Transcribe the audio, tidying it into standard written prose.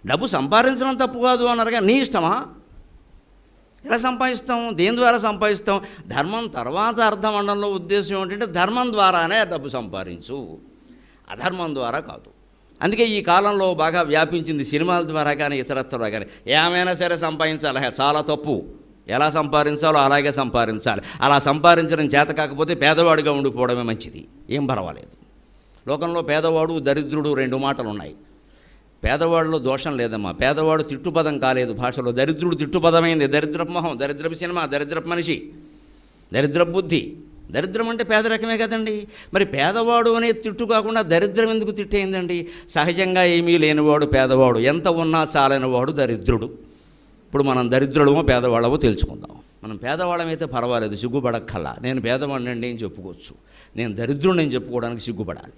డబ్బు సంపాదించడం తప్పు కాదు అన్నారుగా, నీ ఇష్టమా? ఎలా సంపాదిస్తాం? దేని ద్వారా సంపాదిస్తాం? ధర్మం తర్వాత అర్థమండంలో ఉద్దేశం ఏంటంటే ధర్మం ద్వారానే డబ్బు సంపాదించు, అధర్మం ద్వారా కాదు. అందుకే ఈ కాలంలో బాగా వ్యాపించింది సినిమాల ద్వారా కానీ ఇతరత్వ కానీ, ఏమైనా సరే సంపాదించాలి, చాలా తప్పు. ఎలా సంపాదించాలో అలాగే సంపాదించాలి. అలా సంపాదించడం చేత కాకపోతే పేదవాడిగా ఉండిపోవడమే మంచిది, ఏం పర్వాలేదు. లోకంలో పేదవాడు దరిద్రుడు 2 మాటలు ఉన్నాయి. పేదవాడిలో దోషం లేదమ్మా, పేదవాడు తిట్టుపదం కాలేదు భాషలో, దరిద్రుడు తిట్టుపదమైంది. దరిద్రపు మొహం, దరిద్రపు సినిమా, దరిద్రపు మనిషి, దరిద్రపు బుద్ధి. దరిద్రం అంటే పేదరికమే కదండి. మరి పేదవాడు అనే తిట్టు కాకుండా దరిద్రం ఎందుకు తిట్టేయిందండి? సహజంగా ఏమీ లేనివాడు పేదవాడు, ఎంత ఉన్నా చాలనివాడు దరిద్రుడు. ఇప్పుడు మనం దరిద్రులమో పేదవాళ్ళమో తెలుసుకుందాం. మనం పేదవాళ్ళమైతే పర్వాలేదు, సిగ్గుపడక్కల్లా. నేను పేదవాడిని అండి అని చెప్పుకోవచ్చు. నేను దరిద్రుడిని అని చెప్పుకోవడానికి సిగ్గుపడాలి.